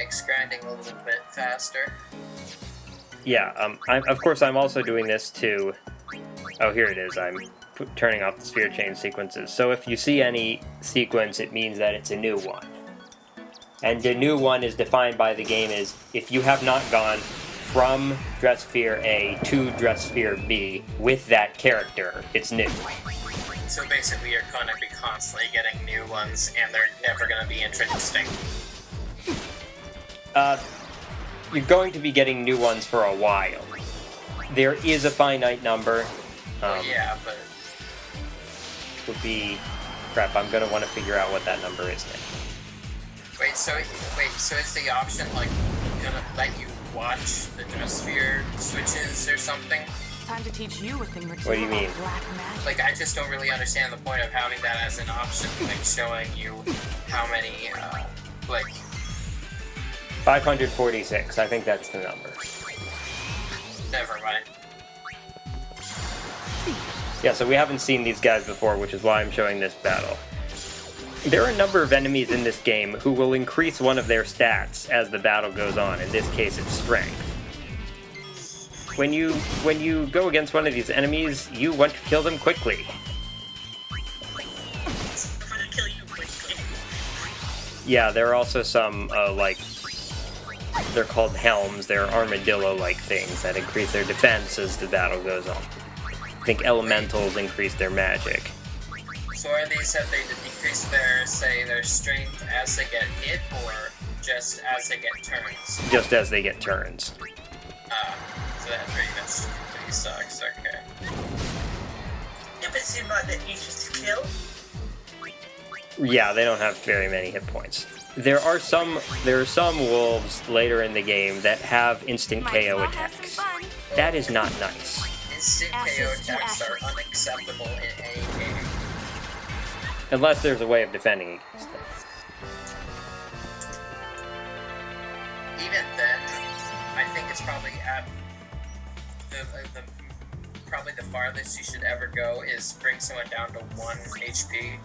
makes grinding a little bit faster. Yeah, of course I'm also doing this to... Oh, here it is. I'm turning off the sphere change sequences. So if you see any sequence, it means that it's a new one. And the new one is defined by the game as if you have not gone from Dressphere A to Dressphere B with that character, it's new. So basically you're going to be constantly getting new ones, and they're never going to be interesting. You're going to be getting new ones for a while. There is a finite number. Yeah, but... Would be... Crap, I'm going to want to figure out what that number is now. Wait, so is the option, like, gonna let you watch the Dressphere switches or something? Time to teach you a thing or two. What do you mean? Black magic. Like, I just don't really understand the point of having that as an option, like, showing you how many, like... 546, I think that's the number. Never mind. Yeah, so we haven't seen these guys before, which is why I'm showing this battle. There are a number of enemies in this game who will increase one of their stats as the battle goes on. In this case, it's strength. When you go against one of these enemies, you want to kill them quickly. I'm gonna kill you quickly. Yeah, there are also some, like, they're called helms. They're armadillo-like things that increase their defense as the battle goes on. I think elementals increase their magic. So are these that they decrease their, say, their strength as they get hit, or just as they get turns? Just as they get turns. So that pretty sucks, okay. If it seemed like they're easier to kill. Yeah, they don't have very many hit points. There are some wolves later in the game that have instant KO attacks. That is not nice. Instant KO attacks are unacceptable in any game. Unless there's a way of defending against them. Even then, I think it's probably at probably the farthest you should ever go is bring someone down to 1 HP,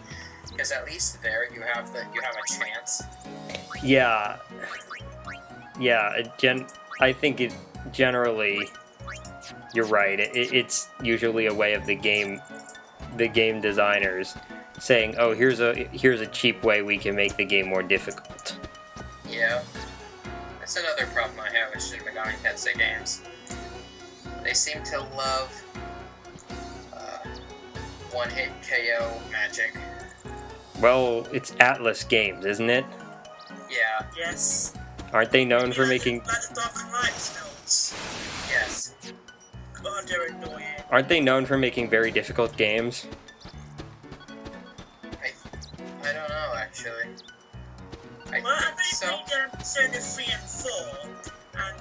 because at least there you have a chance. Yeah. I think it generally, you're right. It's usually a way of the game designers saying, "Oh, here's a cheap way we can make the game more difficult." Yeah, that's another problem I have with Shin Megami Tensei games. They seem to love one-hit KO magic. Well, it's Atlas Games, isn't it? Yeah. Yes. Aren't they known for making? Like the Dark and Light spells. Yes. God, they're annoying. Aren't they known for making very difficult games? I don't know, actually. I Well, think I've so. only played Persona 3 and 4, and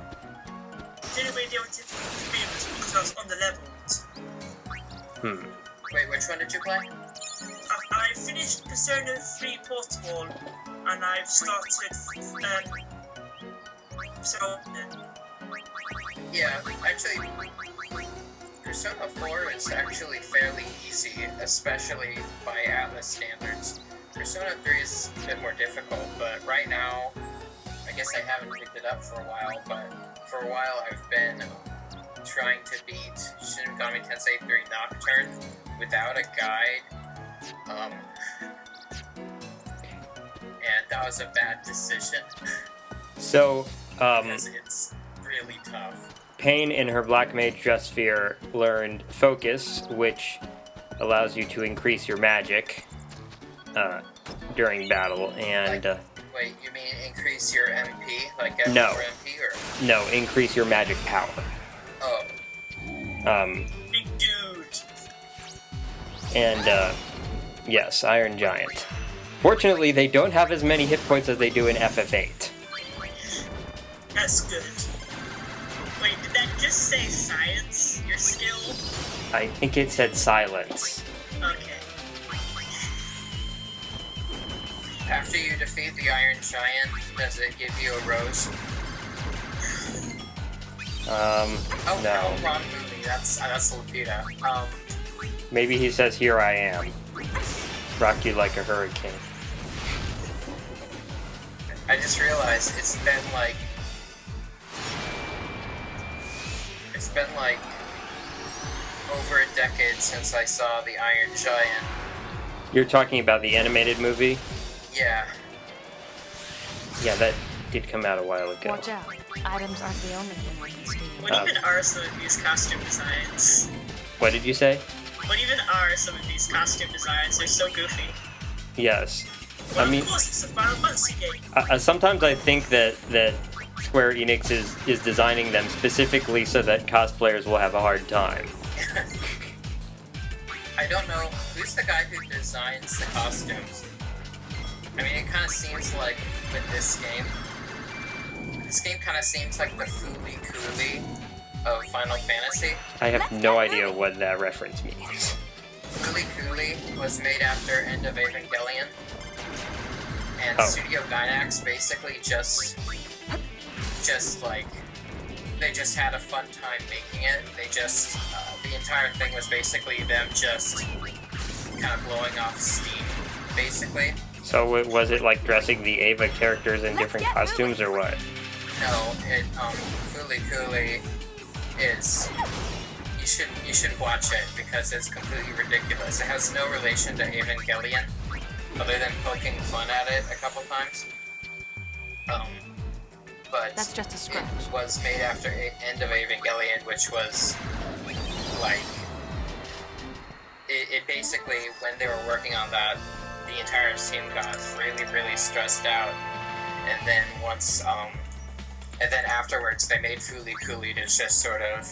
didn't really deal with it because I was on the levels. Wait, which one did you play? I finished Persona 3 Portable, and I've started Yeah, actually, Persona 4 is actually fairly easy, especially by Atlas standards. Persona 3 is a bit more difficult, but right now, I guess I haven't picked it up for a while, but for a while I've been trying to beat Shin Megami Tensei 3 Nocturne without a guide, and that was a bad decision, So, because it's really tough. Pain in her Black Mage Dressphere learned Focus, which allows you to increase your magic during battle, and Wait, you mean increase your MP, like get No. more MP, or? no, increase your magic power. Oh, big dude. And yes, Iron Giant. Fortunately, they don't have as many hit points as they do in FF8. That's good. Wait, did that just say science? Your skill? I think it said silence. Okay. after you defeat the Iron Giant, does it give you a rose? Oh, no. wrong movie. That's Lupita. Maybe he says, "Here I am. Rock you like a hurricane." I just realized it's been like over a decade since I saw the Iron Giant. You're talking about the animated movie? Yeah. Yeah, that did come out a while ago. Watch out. Items aren't the only thing we can steal. What even are some of these costume designs? What did you say? What even are some of these costume designs? They're so goofy. Yes. Well, I mean, of course, it's a Final Fantasy game. Sometimes I think that Square Enix is designing them specifically so that cosplayers will have a hard time. I don't know who's the guy who designs the costumes. I mean, it kind of seems like with this game kind of seems like the Fooly Cooly of Final Fantasy. I have no idea what that reference means. Fooly Cooly was made after End of Evangelion, and Studio Gainax basically just like they just had a fun time making it. They just the entire thing was basically them just kind of blowing off steam, basically. So was it like dressing the Ava characters in different costumes or what? No, it Fooly Cooly is you should watch it because it's completely ridiculous. It has no relation to Evangelion, other than poking fun at it a couple times. But That's just a scratch. It was made after End of Evangelion, which was like it basically when they were working on that, the entire team got really stressed out, and then once and then afterwards they made Fooly Cooly to just sort of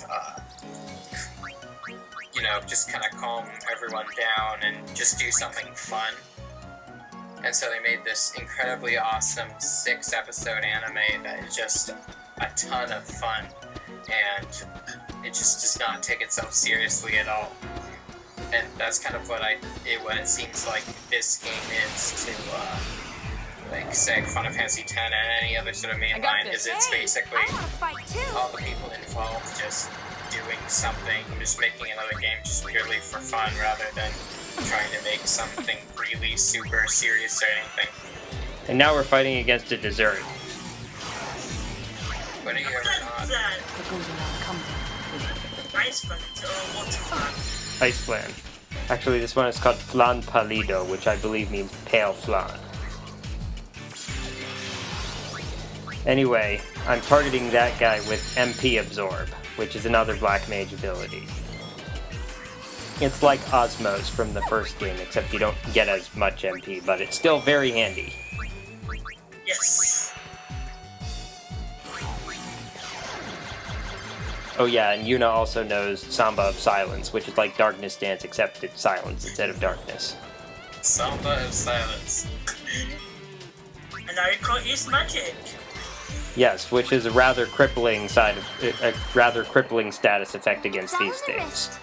just kind of calm everyone down and just do something fun. And so they made this incredibly awesome 6-episode anime that is just a ton of fun, and it just does not take itself seriously at all. And that's kind of what it seems like this game is to like say Final Fantasy X and any other sort of mainline. Is it's basically all the people involved just doing something, just making another game just purely for fun rather than trying to make something really super serious or anything. And now we're fighting against a dessert. When are you ever on? What goes around comes around. Ice Bucket or Water Flan. Ice flan. Actually, this one is called flan palido, which I believe means pale flan. Anyway, I'm targeting that guy with MP Absorb, which is another Black Mage ability. It's like Osmos from the first game, except you don't get as much MP, but it's still very handy. Yes. Oh yeah, and Yuna also knows Samba of Silence, which is like Darkness Dance, except it's silence instead of darkness. Samba of Silence. And now you can't use magic. Yes, which is a rather crippling status effect against these things.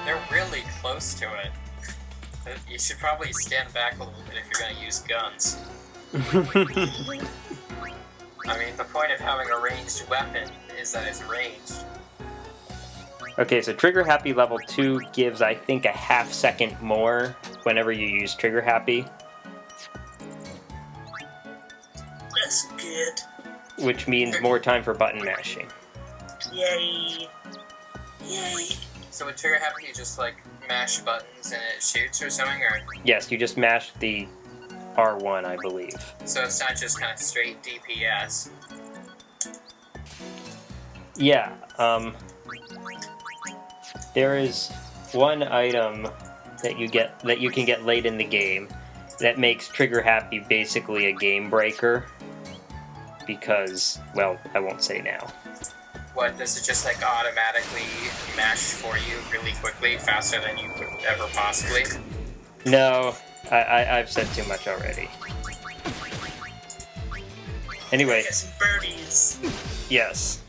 They're really close to it. You should probably stand back a little bit if you're going to use guns. I mean, the point of having a ranged weapon is that it's ranged. Okay, so Trigger Happy level 2 gives, I think, a half second more whenever you use Trigger Happy. That's good. Which means more time for button mashing. Yay. Yay. So with Trigger Happy, you just like mash buttons and it shoots or something, or? Yes, you just mash the R1, I believe. So it's not just kind of straight DPS. Yeah, there is one item that you can get late in the game that makes Trigger Happy basically a game breaker. Because, well, I won't say now. What, does it just like automatically mash for you really quickly, faster than you could ever possibly? No, I've said too much already. Anyway. Get some birdies. Yes.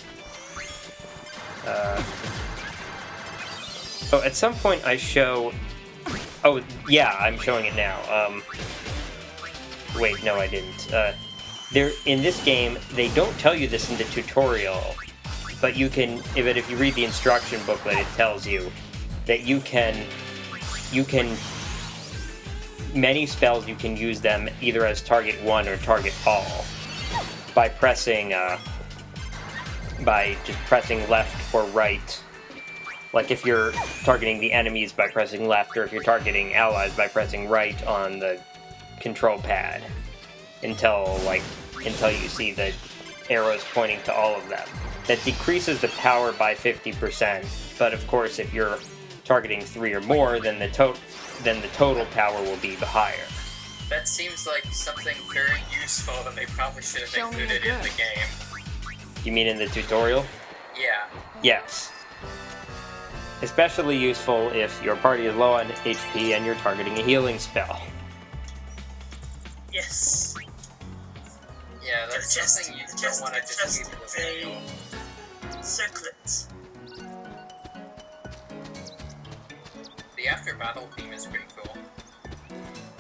Oh, at some point I show... Oh, yeah, I'm showing it now. Wait, no, I didn't. In this game, they don't tell you this in the tutorial, but you can, if you read the instruction booklet, it tells you that you can many spells you can use them either as target 1 or target all by pressing, by just pressing left or right. Like if you're targeting the enemies by pressing left, or if you're targeting allies by pressing right on the control pad until you see the arrows pointing to all of them. That decreases the power by 50%, but of course if you're targeting 3 or more, then the total power will be higher. That seems like something very useful that they probably should have included in the game. You mean in the tutorial? Yeah. Yes. Especially useful if your party is low on HP and you're targeting a healing spell. Yes. Yeah, that's something you don't want to just leave in the manual. Circlet. The after battle theme is pretty cool.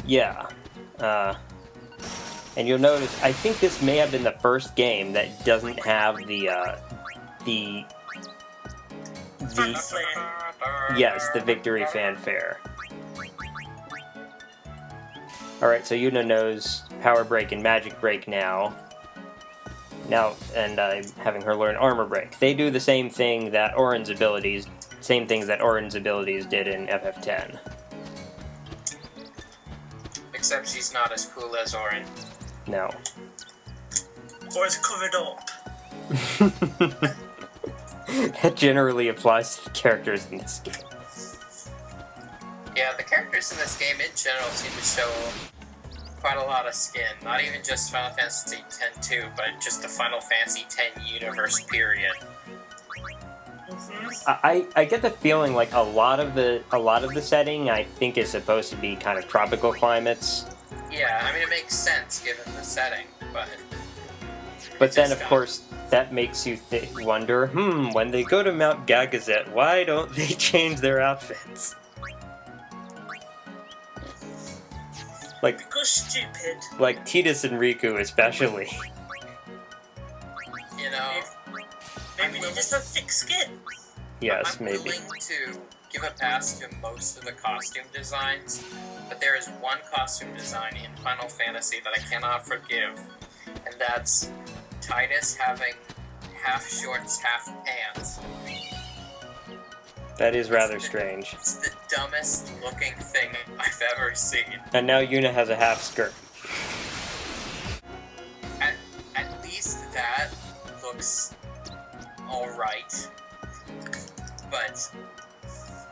Yeah. And you'll notice, I think this may have been the first game that doesn't have the victory fanfare. Alright, so Yuna knows Power Break and Magic Break now. And I'm having her learn Armor Break. They do the same thing that Auron's abilities did in FF10. Except she's not as cool as Auron. No. Or is covered up. That generally applies to the characters in this game. Yeah, the characters in this game in general seem to show quite a lot of skin. Not even just Final Fantasy X-2, but just the Final Fantasy X universe period. I get the feeling like a lot of the setting I think is supposed to be kind of tropical climates. Yeah, I mean it makes sense given the setting, but then of course that makes you wonder, when they go to Mount Gagazet, why don't they change their outfits? Because stupid. Like Tidus and Riku especially. You know, maybe they just have thick skin. Yes, I'm maybe. willing to give a pass to most of the costume designs, but there is one costume design in Final Fantasy that I cannot forgive, and that's Tidus having half shorts, half pants. That is rather strange. It's the dumbest looking thing I've ever seen. And now Yuna has a half skirt. At least that looks alright. But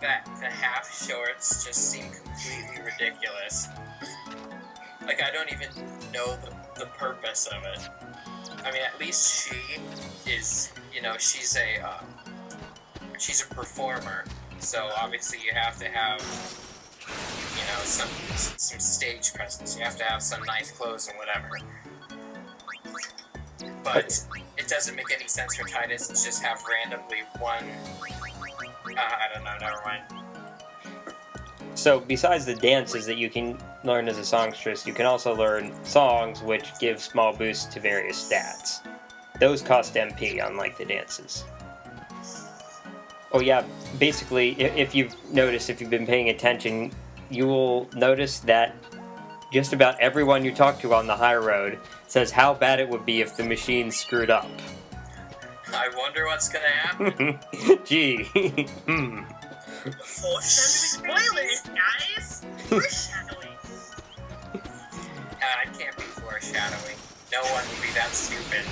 the half shorts just seem completely ridiculous. Like, I don't even know the purpose of it. I mean, at least she is, she's a performer, so obviously you have to have, some stage presence. You have to have some nice clothes and whatever. But it doesn't make any sense for Tidus to just have randomly one. I don't know. Never mind. So besides the dances that you can learn as a songstress, you can also learn songs which give small boosts to various stats. Those cost MP, unlike the dances. Oh yeah, basically, if you've been paying attention, you will notice that just about everyone you talk to on the Highroad says how bad it would be if the machine screwed up. I wonder what's gonna happen. Gee. Foreshadowing spoilers, guys! Foreshadowing. It can't be foreshadowing. No one would be that stupid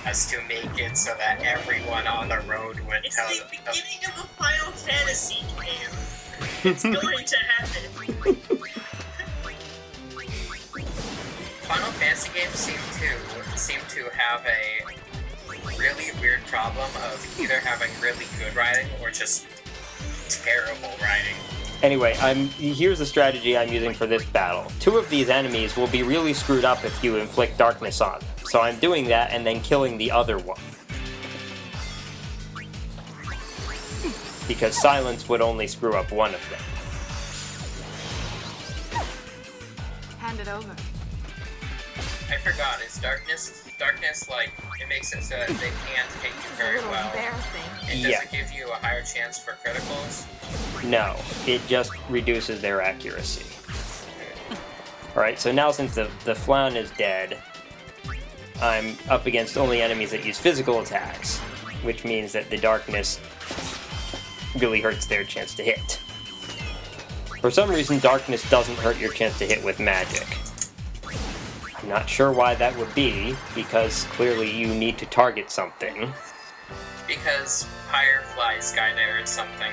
as to make it so that everyone on the road would It's tell the them. beginning of a Final Fantasy game. It's going to happen. Final Fantasy games seem to have a really weird problem of either having really good writing or just terrible writing. Anyway, here's the strategy I'm using for this battle. 2 of these enemies will be really screwed up if you inflict darkness on them. So I'm doing that and then killing the other one. Because silence would only screw up one of them. Hand it over. I forgot, is darkness like, it makes it so that they can't hit you This is a very little well? embarrassing. And does Yeah. it give you a higher chance for criticals? No, it just reduces their accuracy. Alright, so now since the Flaun is dead, I'm up against only enemies that use physical attacks, which means that the darkness really hurts their chance to hit. For some reason, darkness doesn't hurt your chance to hit with magic. I'm not sure why that would be, because clearly you need to target something. Because Firefly Skydive or something.